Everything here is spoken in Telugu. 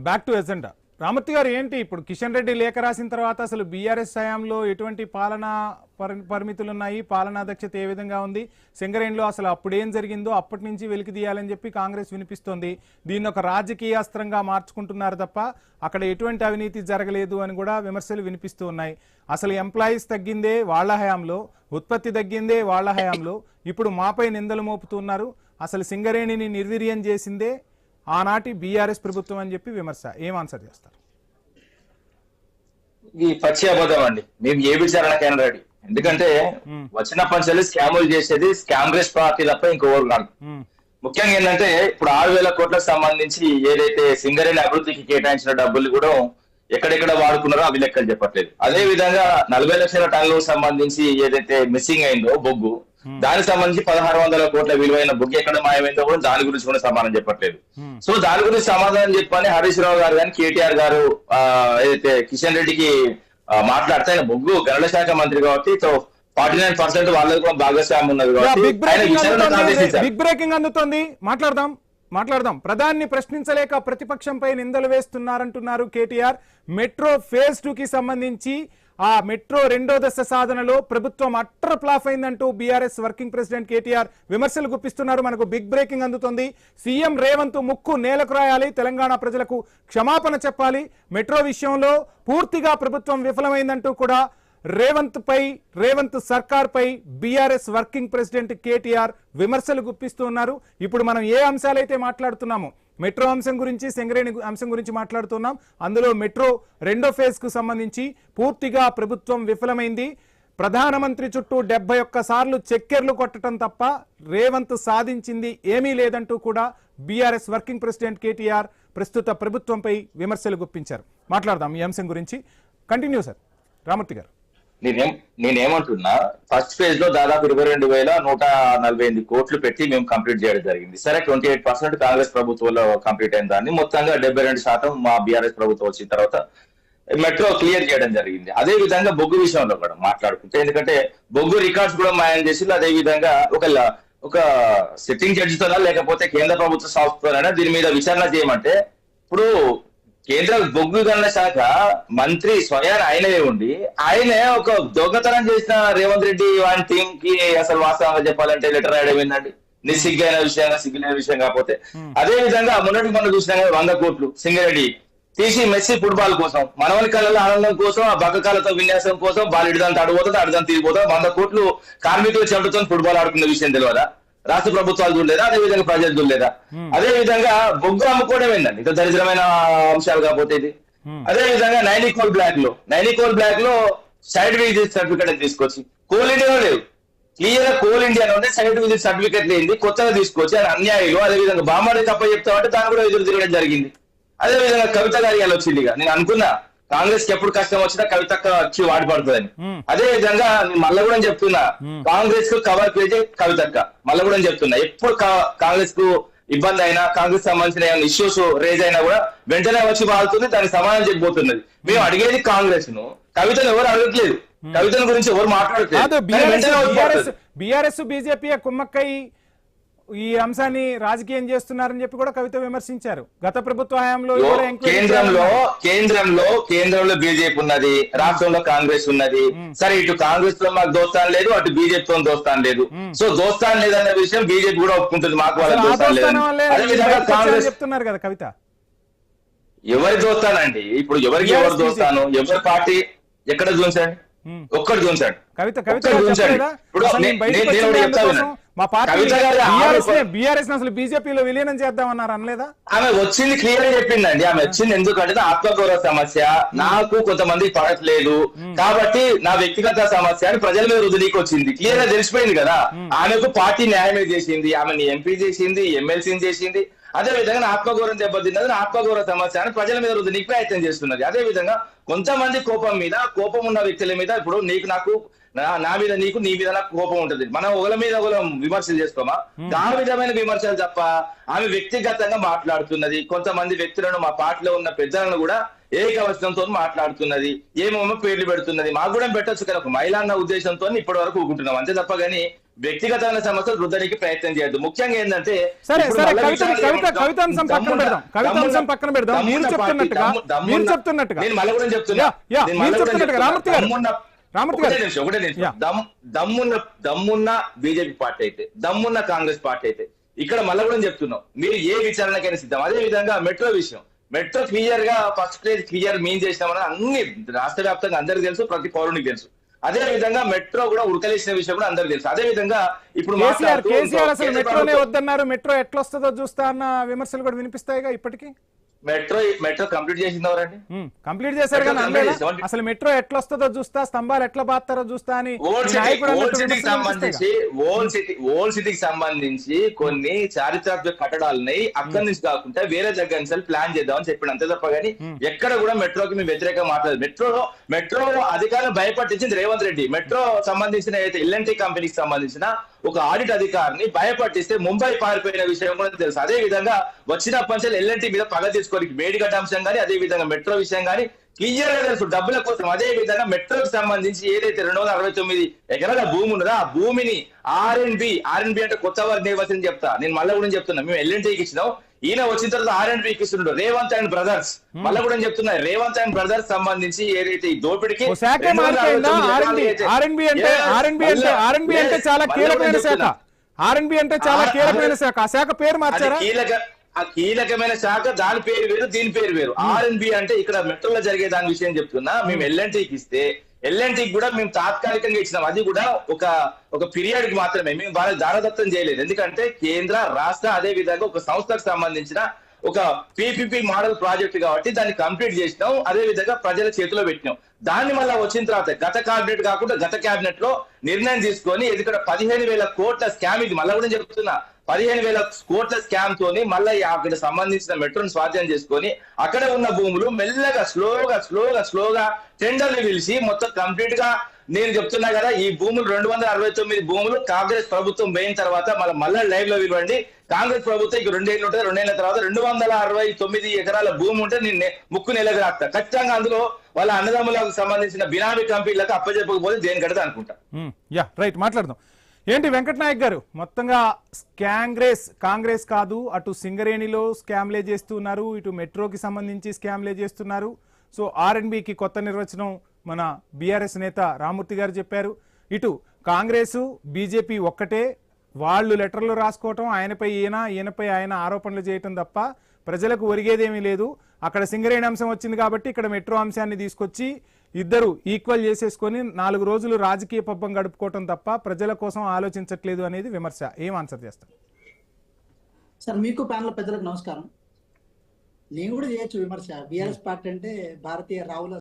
Back to agenda. రామూర్తి గారు, ఏంటి ఇప్పుడు కిషన్ రెడ్డి లేఖ రాసిన తర్వాత అసలు బీఆర్ఎస్ హయాంలో ఎటువంటి పాలనా పరిమితులు ఉన్నాయి, పాలనా దక్షత ఏ విధంగా ఉంది, సింగరేణిలో అసలు అప్పుడేం జరిగిందో అప్పటి నుంచి వెలికి తీయాలని చెప్పి కాంగ్రెస్ వినిపిస్తోంది. దీన్ని ఒక రాజకీయ అస్త్రంగా మార్చుకుంటున్నారు తప్ప అక్కడ ఎటువంటి అవినీతి జరగలేదు అని కూడా విమర్శలు వినిపిస్తూ ఉన్నాయి. అసలు ఎంప్లాయీస్ తగ్గిందే వాళ్ళ హయాంలో, ఉత్పత్తి తగ్గిందే వాళ్ళ హయాంలో, ఇప్పుడు మాపై నిందలు మోపుతున్నారు. అసలు సింగరేణిని నిర్వీర్యం చేసిందే ఆనాటి బీఆర్ఎస్ ప్రభుత్వం అని చెప్పి విమర్శ. ఏం ఆన్సర్ చేస్తారు? ఇది పచ్చి అబద్ధం అండి. మేము ఏ విచారణకైనా రెడీ. ఎందుకంటే వచ్చిన పంచాలు స్కాములు చేసేది కాంగ్రెస్ పార్టీ తప్ప ఇంకోరు కాదు. ముఖ్యంగా ఏంటంటే ఇప్పుడు 6,000 కోట్లకు సంబంధించి ఏదైతే సింగరేణి అభివృద్ధికి కేటాయించిన డబ్బులు కూడా ఎక్కడెక్కడ వాడుకున్నారో అవి లెక్కలు చెప్పట్లేదు. అదే విధంగా 40 లక్షల టన్నులకు సంబంధించి ఏదైతే మిస్సింగ్ అయిందో బొగ్గు, దానికి సంబంధించి 1600 కోట్ల విలువైన బొగ్గు ఎక్కడ మాయమైందో కూడా దాని గురించి కూడా సమాధానం చెప్పట్లేదు. సో దాని గురించి సమాధానం చెప్పని హరీష్ రావు గారు కానీ కేటీఆర్ గారు ఏదైతే కిషన్ రెడ్డికి మాట్లాడితే ఆయన బొగ్గు గనుల శాఖ మంత్రి కాబట్టి 49% వాళ్ళకి కూడా భాగస్వామ్యం ఉన్నది కాబట్టి బిగ్ బ్రేకింగ్ అందుతోంది. మాట్లాడదాం. ప్రధాని ప్రశ్నించలేక ప్రతిపక్షంపై నిందలు వేస్తున్నారంటున్నారు కేటీఆర్. మెట్రో ఫేజ్ 2 కి సంబంధించి ఆ మెట్రో 2వ దశ సాధనలో ప్రభుత్వం అట్టర్ ఫ్లాప్ అయిందంటూ బీఆర్ఎస్ వర్కింగ్ ప్రెసిడెంట్ కేటీఆర్ విమర్శలు గుప్పిస్తున్నారు. మనకు బిగ్ బ్రేకింగ్ అందుతోంది. సీఎం రేవంత్ ముక్కు నేలకు రాయాలి, తెలంగాణ ప్రజలకు క్షమాపణ చెప్పాలి. మెట్రో విషయంలో పూర్తిగా ప్రభుత్వం విఫలమైందంటూ కూడా రేవంత్ సర్కార్ పై బీఆర్ఎస్ వర్కింగ్ ప్రెసిడెంట్ కేటీఆర్ విమర్శలు గుప్పిస్తున్నారు. ఇప్పుడు మనం ఏ అంశాలైతే మాట్లాడుతున్నామో, మెట్రో అంశం గురించి, సింగరేణి అంశం గురించి మాట్లాడుతున్నాం. అందులో మెట్రో 2వ ఫేజ్ కు సంబంధించి పూర్తిగా ప్రభుత్వం విఫలమైంది. ప్రధానమంత్రి చుట్టూ 71 సార్లు చక్కెర్లు కొట్టడం తప్ప రేవంత్ సాధించింది ఏమీ లేదంటూ కూడా బీఆర్ఎస్ వర్కింగ్ ప్రెసిడెంట్ కేటీఆర్ ప్రస్తుత ప్రభుత్వంపై విమర్శలు గుప్పించారు. మాట్లాడదాం ఈ అంశం గురించి. కంటిన్యూ సార్ రామూర్తి గారు. నేనేమంటున్నా, ఫస్ట్ ఫేజ్ లో దాదాపు 22,148 కోట్లు పెట్టి మేము కంప్లీట్ చేయడం జరిగింది. సరే 28% కాంగ్రెస్ ప్రభుత్వంలో కంప్లీట్ అయిన దాన్ని మొత్తంగా 72% మా బీఆర్ఎస్ ప్రభుత్వం వచ్చిన తర్వాత మెట్రో క్లియర్ చేయడం జరిగింది. అదే విధంగా బొగ్గు విషయంలో కూడా మాట్లాడుకుంటే, ఎందుకంటే బొగ్గు రికార్డ్స్ కూడా మాయం చేసి అదే విధంగా ఒక సిట్టింగ్ జడ్జితోనా లేకపోతే కేంద్ర ప్రభుత్వ సంస్థతోనైనా దీని మీద విచారణ చేయమంటే, ఇప్పుడు కేంద్ర బొగ్గు గనుల శాఖ మంత్రి స్వయాన ఆయనే ఉండి ఆయనే ఒక దొంగతనం చేసిన రేవంత్ రెడ్డి వారి టీం కి అసలు వాస్తవంగా చెప్పాలంటే లెటర్ రాయడం ఏంటండి? సిగ్గులేని విషయం కాకపోతే. అదే విధంగా మొన్న చూసినా 100 కోట్లు సింగరెడ్డి తీసి మెస్సీ ఫుట్బాల్ కోసం, మనవని కళ్ళలో ఆనందం కోసం, ఆ బక్కకాలతో విన్యాసం కోసం బాల్ ఇడదాంత అడుగుతుంది, అడుగుదాంత తిరిగిపోతుంది. 100 కోట్లు కార్మికులు చెమటతో ఫుట్బాల్ ఆడుకున్న విషయం తెలియదా? రాష్ట్ర ప్రభుత్వాలు చూడలేదా? అదే విధంగా ప్రజలు చూడలేదా? అదే విధంగా బొగ్గు అమ్ముకోవడం ఏందండి ఇంత దరిద్రమైన అంశాలు కాకపోతే ఇది. అదే విధంగా నైనికోల్ బ్లాక్ లో సైడ్ విజిట్ సర్టిఫికేట్ తీసుకొచ్చి కోల్ ఇండియాలో లేవు, క్లియర్ గా కోల్ ఇండియాలోనే సైడ్ విజిట్ సర్టిఫికేట్ లేని కొత్తగా తీసుకొచ్చి అది అన్యాయులు. అదే విధంగా బామ్మడి తప్ప చెప్తామంటే దాన్ని కూడా ఎదురు తిరగడం జరిగింది. అదే విధంగా కవిత గారి వచ్చింది. నేను అనుకున్నా కాంగ్రెస్ కి ఎప్పుడు కష్టం వచ్చినా కవితక్క వచ్చి వాడిపడుతుందని. అదే విధంగా నేను మళ్ళీ కూడా చెప్తున్నా, కాంగ్రెస్ కు కవర్ పేజీ కవితక్క. మళ్ళీ కూడా చెప్తున్నా, ఎప్పుడు కాంగ్రెస్ కు ఇబ్బంది అయినా, కాంగ్రెస్ సంబంధించిన ఇష్యూస్ రేజ్ అయినా కూడా వెంటనే వచ్చి వాడుతుంది, దానికి సమాధానం చెప్పబోతున్నది. మేము అడిగేది కాంగ్రెస్ ను, కవితను ఎవరు అడగట్లేదు, కవితను గురించి ఎవరు మాట్లాడట్లేదు. బీఆర్ఎస్ బీజేపీ కుమ్మక్కై ఈ అంశాన్ని రాజకీయం చేస్తున్నారని చెప్పి కూడా కవిత విమర్శించారు. గత ప్రభుత్వ హయాంలో కేంద్రంలో బీజేపీ ఉన్నది, రాష్ట్రంలో కాంగ్రెస్ ఉన్నది. సరే, ఇటు కాంగ్రెస్ లో మాకు దోస్తాను లేదు, అటు బీజేపీతో దోస్తాను లేదు. సో దోస్తాను లేదన్న విషయం బీజేపీ కూడా ఒప్పుకుంటుంది, మాకు వాళ్ళ దోస్తాను లేదు. కాంగ్రెస్ చెప్తున్నారు కదా కవిత. ఎవరి దోస్తానండి? ఇప్పుడు ఎవరికి ఎవరు దోస్తాను? ఎవరి పార్టీ ఎక్కడ చూసాడు? ఒక్కటి చూసాడు కవిత. బీఆర్ఎస్ అసలు బీజేపీలో విలీనం చేద్దామన్నారు అనలేదా? ఆమె వచ్చింది క్లియర్ గా చెప్పిందండి. ఆమె వచ్చింది ఎందుకంటే ఆత్మగౌరవ సమస్య నాకు కొంతమంది పడట్లేదు కాబట్టి నా వ్యక్తిగత సమస్య అని ప్రజల మీద రుజువుకి వచ్చింది. క్లియర్ గా తెలిసిపోయింది కదా. ఆమెకు పార్టీ న్యాయమే చేసింది, ఆమెని ఎంపీ చేసింది, ఎమ్మెల్సీని చేసింది. అదే విధంగా ఆత్మగౌరవం దెబ్బతిన్నది, ఆత్మగౌరవ సమస్య అని ప్రజల మీద రుజువుకి ప్రయత్నం చేస్తున్నది. అదే విధంగా కొంతమంది కోపం ఉన్న వ్యక్తుల మీద, ఇప్పుడు నీకు నాకు, నా మీద నీకు, నీ మీద నాకు కోపం ఉంటుంది, మనం ఒకరి మీద ఒకరు విమర్శలు చేసుకోమా? ఆ విధమైన విమర్శలు తప్ప ఆమె వ్యక్తిగతంగా మాట్లాడుతున్నది. కొంతమంది వ్యక్తులను, మా పార్టీలో ఉన్న పెద్దలను కూడా ఏకవచనంతో మాట్లాడుతున్నది, ఏమేమో పేర్లు పెడుతున్నది. మాకు కూడా పెట్టొచ్చు కదా, ఒక మహిళ అన్న ఉద్దేశంతో ఇప్పటి వరకు ఊరుకుంటున్నాం అంతే తప్ప. కానీ వ్యక్తిగతమైన సమస్యలు రుద్దడానికి ప్రయత్నం చేయొద్దు. ముఖ్యంగా ఏంటంటే సరే ఇప్పుడు సరే మళ్ళా కవితాంశం పక్కన పెడదాం, కవితాంశం పక్కన పెడదాం. మీరు చెప్తున్నట్టుగా నేను మళ్ళీ కూడా చెప్తున్నా, రామూర్తి గారు ఒకటే నిమిషం. దమ్మున్న బీజేపీ పార్టీ అయితే, దమ్మున్న కాంగ్రెస్ పార్టీ అయితే ఇక్కడ మళ్ళీ కూడా చెప్తున్నాం, మీరు ఏ విచారణకైనా సిద్ధం. అదే విధంగా మెట్రో విషయం, మెట్రో క్లియర్ గా ఫస్ట్ ప్లేస్ క్లియర్ మీన్ చేసినామని అన్ని రాష్ట్ర వ్యాప్తంగా అందరికి తెలుసు, ప్రతి పౌరునికి తెలుసు. అదే విధంగా మెట్రో కూడా ఉడకలేసిన విషయం కూడా అందరికి తెలుసు. అదే విధంగా ఇప్పుడు కేసీఆర్ అసలు మెట్రోనే వద్దన్నారు, మెట్రో ఎట్లా వస్తుందో చూస్తా అన్న విమర్శలు కూడా వినిపిస్తాయిగా ఇప్పటికీ. మెట్రో కంప్లీట్ చేసింది ఎవరండి? కంప్లీట్ చేశారు కానీ అసలు మెట్రో ఎట్లా వస్తుందో చూస్తా, స్తంభాలు ఎట్లా బాస్తారో చూస్తా అని ఓల్డ్ సిటీకి సంబంధించి కొన్ని చారిత్రాత్మక కట్టడాలని అక్కడి నుంచి కాకుండా వేరే దగ్గర నుంచి ప్లాన్ చేద్దామని చెప్పిన అంతే తప్ప కానీ ఎక్కడ కూడా మెట్రోకి మేము వ్యతిరేకంగా మాట్లాడదు. మెట్రో అధికారులు భయపట్టించింది రేవంత్ రెడ్డి. మెట్రో సంబంధించిన అయితే ఎల్ఎన్టీ కంపెనీకి సంబంధించిన ఒక ఆడిట్ అధికారిని భయపట్టిస్తే ముంబై పారిపోయిన విషయం కూడా తెలుసు. అదే విధంగా వచ్చినప్పటి నుంచి ఎల్ఎన్టీ మీద పగ తీసుకోవడానికి మేడిగడ్డ అంశం కానీ, అదే విధంగా మెట్రో విషయం కానీ క్లియర్ గా తెలుసు డబ్బుల కోసం. అదే విధంగా మెట్రోకి సంబంధించి ఏదైతే 269 ఎకరాల భూమి ఉన్నదో ఆ భూమిని ఆర్ఎన్బి అంటే కొత్త వారి నిర్వచనం చెప్తా, నేను మళ్ళీ కూడా చెప్తున్నా, మేము ఎల్ఎన్టీకి ఇచ్చినాం, ఈయన వచ్చిన తర్వాత ఆర్ఎన్బికి ఇస్తున్నాడు రేవంత్ అండ్ బ్రదర్స్. మళ్ళీ కూడా చెప్తున్నా, రేవంత్ అండ్ బ్రదర్స్ సంబంధించి ఏదైతే ఈ దోపిడికి ఆర్ఎన్బి అంటే చాలా కీలకమైన శాఖ, ఆర్ఎన్బి అంటే చాలా కీలకమైన శాఖ, ఆ శాఖ పేరు మార్చారా? ఆ కీలకమైన శాఖ దాని పేరు వేరు, దీని పేరు వేరు. ఆర్ఎన్బి అంటే ఇక్కడ మెట్రోలో జరిగే దాని విషయం చెప్తున్నా. మేము ఎల్ఎన్టీకి ఇస్తే ఎల్ఎన్టీకి కూడా మేము తాత్కాలికంగా ఇచ్చినాం, అది కూడా ఒక పీరియడ్ కి మాత్రమే, మేము వాళ్ళకి దారదత్తం చేయలేదు. ఎందుకంటే కేంద్ర రాష్ట్ర అదే విధంగా ఒక సంస్థకు సంబంధించిన ఒక పీపీపీ మోడల్ ప్రాజెక్ట్ కాబట్టి దాన్ని కంప్లీట్ చేసినాం, అదే విధంగా ప్రజల చేతిలో పెట్టినాం. దాన్ని మళ్ళీ వచ్చిన తర్వాత గత కేబినెట్ కాకుండా గత కేబినెట్ లో నిర్ణయం తీసుకొని ఎందుకంటే 15,000 కోట్ల స్కామ్, ఇది మళ్ళీ కూడా చెప్తున్నా, 15,000 కోట్ల స్కామ్ తోని మళ్ళీ అక్కడ సంబంధించిన మెట్రోను స్వాధీనం చేసుకొని అక్కడ ఉన్న భూములు మెల్లగా స్లోగా టెండర్లు పిలిచి మొత్తం కంప్లీట్ గా, నేను చెప్తున్నా కదా, ఈ భూములు 269 భూములు కాంగ్రెస్ ప్రభుత్వం పోయిన తర్వాత మళ్ళీ లైవ్ లో ఇవ్వండి. కాంగ్రెస్ ప్రభుత్వం ఇక 2 ఏళ్ళు ఉంటుంది, 2 ఏళ్ల తర్వాత 269 ఎకరాల భూమి ఉంటే నేను ముక్కు నెలకు రాస్తా ఖచ్చితంగా. అందులో వాళ్ళ అన్నదమ్ములకు సంబంధించిన బినామీ కంపెనీలకు అప్పచెప్పకపోతే దేని కడతా అనుకుంటా. రైట్, మాట్లాడదాం. ఏంటి వెంకటనాయక్ గారు, మొత్తంగా కాంగ్రెస్ కాదు, అటు సింగరేణిలో స్కామ్లే చేస్తున్నారు, ఇటు మెట్రోకి సంబంధించి స్కామ్లే చేస్తున్నారు. సో ఆర్ఎన్బికి కొత్త నిర్వచనం మన బీఆర్ఎస్ నేత రామూర్తి గారు చెప్పారు. ఇటు కాంగ్రెసు బీజేపీ ఒక్కటే, వాళ్ళు లెటర్లు రాసుకోవటం, ఆయనపై ఈయనపై ఆయన ఆరోపణలు చేయటం తప్ప ప్రజలకు ఒరిగేదేమీ లేదు. అక్కడ సింగరేణి అంశం వచ్చింది కాబట్టి ఇక్కడ మెట్రో అంశాన్ని తీసుకొచ్చి ఇద్దరు ఈక్వల్ చేసేసుకొని 4 రోజులు రాజకీయ పబ్బం గడుపుకోవటం తప్ప ప్రజల కోసం ఆలోచించట్లేదు అనేది విమర్శ. ఏం ఆన్సర్ చేస్తారు సార్? మీకు ప్యానల్ పెద్దలకు నమస్కారం. నేను కూడా చేయొచ్చు విమర్శ. బీఆర్ఎస్ పార్టీ అంటే భారతీయ రావుల